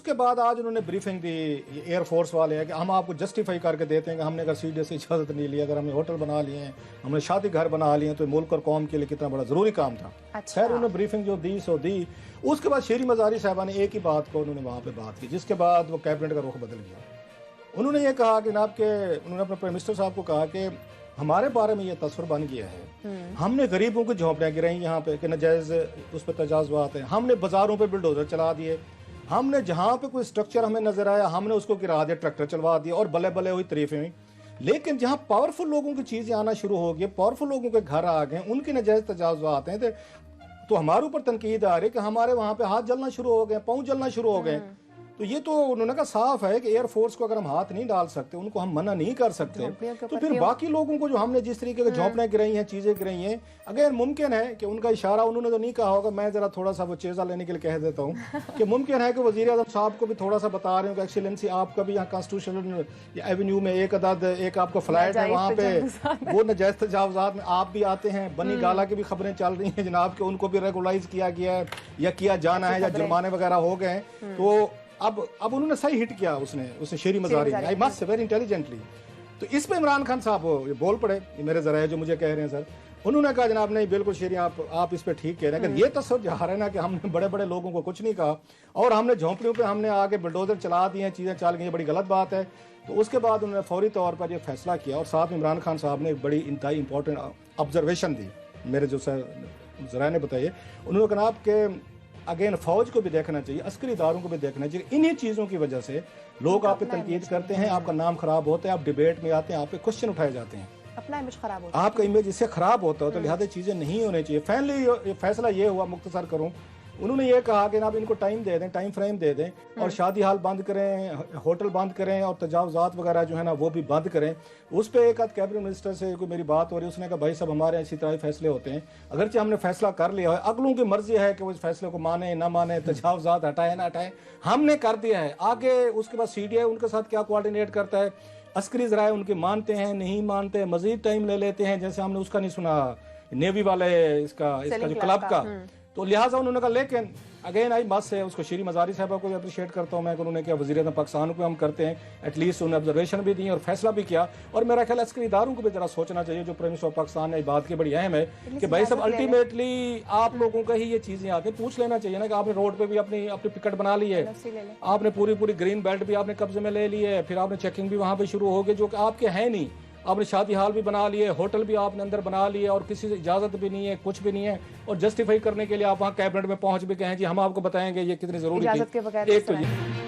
اس کے بعد آج انہوں نے بریفنگ دی ایئر فورس والے ہیں کہ ہم آپ کو جسٹیفائی کر کے دیتے ہیں کہ ہم نے اگر سی ڈی ایس سے اجازت نہیں لی, اگر ہم نے ہوٹل بنا لیے ہیں, ہم نے شادی گھر بنا لیے ہیں, تو ملک اور قوم کے لیے کتنا بڑا ضروری کام تھا. خیر انہوں نے بریفنگ جو دی سو دی. اس کے بعد شیری مزاری صاحبہ نے ایک ہی بات کو انہوں نے وہاں پہ بات کی, جس کے بعد وہ کیبنٹ کا رخ بدل گیا. انہوں نے یہ کہا کہ جناب کہ انہوں نے اپنے پرائم منسٹر صاحب کو کہا کہ ہمارے بارے میں یہ تصور بن گیا ہے, ہم نے غریبوں کی جھونپڑیاں گرائی یہاں پہ کہ ناجائز اس پہ تجاوزات ہیں, ہم نے بازاروں پہ بلڈوزر چلا دیے, ہم نے جہاں پہ کوئی سٹرکچر ہمیں نظر آیا ہم نے اس کو گرا دیا, ٹریکٹر چلوا دیا اور بلے بلے ہوئی تعریفیں ہوئی. لیکن جہاں پاورفل لوگوں کی چیزیں آنا شروع ہو گئی, پاورفل لوگوں کے گھر آ گئے, ان کے ناجائز تجاوزات ہیں, تو ہمارے اوپر تنقید آ رہی ہے کہ ہمارے وہاں پہ ہاتھ جلنا شروع ہو گئے, پاؤں جلنا شروع ہو گئے. تو یہ تو انہوں نے کہا صاف ہے کہ ایئر فورس کو اگر ہم ہاتھ نہیں ڈال سکتے, ان کو ہم منع نہیں کر سکتے, تو پھر باقی لوگوں کو جو ہم نے جس طریقے کے جھونپڑیاں گرائی ہیں, چیزیں گرائی ہیں, اگر ممکن ہے کہ ان کا اشارہ انہوں نے تو نہیں کہا ہوگا, میں ذرا تھوڑا سا وہ چیزہ لینے کے لیے کہہ دیتا ہوں کہ ممکن ہے کہ وزیر اعظم صاحب کو بھی تھوڑا سا بتا رہے ہوں کہ ایکسیلنسی آپ کا بھی یہاں کانسٹیٹیوشنل ایونیو میں ایک آپ کو فلائٹ ہے, وہاں پہ وہ ناجائز تجاوزات میں آپ بھی آتے ہیں. بنی گالا کی بھی خبریں چل رہی ہیں جناب کہ ان کو بھی ریگولائز کیا گیا ہے یا کیا جانا ہے یا جرمانے وغیرہ ہو گئے ہیں. تو اب انہوں نے صحیح ہٹ کیا اس نے شیری مزاری نے, آئی مسٹ سے ویری انٹیلیجنٹلی. تو اس پہ عمران خان صاحب بول پڑے, یہ میرے ذرائع جو مجھے کہہ رہے ہیں سر, انہوں نے کہا جناب نہیں بالکل شیری آپ اس پہ ٹھیک کہہ رہے ہیں, کہ یہ تصور جا رہا ہے نا کہ ہم نے بڑے بڑے لوگوں کو کچھ نہیں کہا اور ہم نے جھونپڑیوں پہ ہم نے آگے بلڈوزر چلا دیے ہیں, چیزیں چل گئی ہیں, بڑی غلط بات ہے. تو اس کے بعد انہوں نے فوری طور پر یہ فیصلہ کیا اور ساتھ میں عمران خان صاحب نے ایک بڑی انتہائی امپورٹنٹ آبزرویشن دی, میرے جو ذرائع نے بتائیے. انہوں نے کہا کہ اگین فوج کو بھی دیکھنا چاہیے, عسکری اداروں کو بھی دیکھنا چاہیے, انہی چیزوں کی وجہ سے لوگ آپ پہ تنقید کرتے ہیں, آپ کا نام خراب ہوتا ہے, آپ ڈیبیٹ میں آتے ہیں, آپ پہ کوشچن اٹھائے جاتے ہیں, اپنا امیج خراب ہوتا ہے, آپ کا امیج اس سے خراب ہوتا ہے, تو لہٰذا چیزیں نہیں ہونے چاہیے. فائنلی فیصلہ یہ ہوا, مختصر کروں, انہوں نے یہ کہا کہ آپ ان کو ٹائم دے دیں, ٹائم فریم دے دیں, اور شادی ہال بند کریں, ہوٹل بند کریں, اور تجاوزات وغیرہ جو ہے نا وہ بھی بند کریں. اس پہ ایک آدھ کیبنٹ منسٹر سے کوئی میری بات ہو رہی ہے, اس نے کہا بھائی صاحب ہمارے اسی طرح فیصلے ہوتے ہیں, اگرچہ ہم نے فیصلہ کر لیا ہے, اگلوں کی مرضی ہے کہ وہ اس فیصلے کو مانیں نہ مانیں, تجاوزات ہٹائیں نہ ہٹائیں, ہم نے کر دیا ہے. آگے اس کے بعد سی ڈی آئی ان کے ساتھ کیا کوارڈینیٹ کرتا ہے, عسکری ذرائع ان کے مانتے ہیں نہیں مانتے, مزید ٹائم لے لیتے ہیں, جیسے ہم نے اس کا نہیں سنا نیوی والے اس کا جو کلب کا. تو لہٰذا انہوں نے کہا, لیکن اگین آئی بات سے اس کو شیری مزاری صاحبہ کو اپریشیٹ کرتا ہوں میں کہ انہوں نے کیا وزیر اعظم پاکستان کو ہم کرتے ہیں, ایٹ لیسٹ انہوں نے آبزرویشن بھی دی اور فیصلہ بھی کیا. اور میرا خیال عسکری اداروں کو بھی ذرا سوچنا چاہیے, جو پرائم منسٹر آف پاکستان نے بات کی بڑی اہم ہے کہ بھائی صاحب الٹیمیٹلی آپ لوگوں کا ہی یہ چیزیں آتی, پوچھ لینا چاہیے نا کہ آپ نے روڈ پہ بھی اپنی پکٹ بنا لی ہے, آپ نے پوری گرین بیلٹ بھی آپ نے قبضے میں لے لی ہے, پھر آپ نے چیکنگ بھی وہاں پہ شروع ہو گئی جو کہ آپ کے ہیں نہیں, آپ نے شادی ہال بھی بنا لیے, ہوٹل بھی آپ نے اندر بنا لیے, اور کسی سے اجازت بھی نہیں ہے, کچھ بھی نہیں ہے, اور جسٹیفائی کرنے کے لیے آپ وہاں کیبنٹ میں پہنچ بھی گئے ہیں جی ہم آپ کو بتائیں گے یہ کتنی ضروری تھی.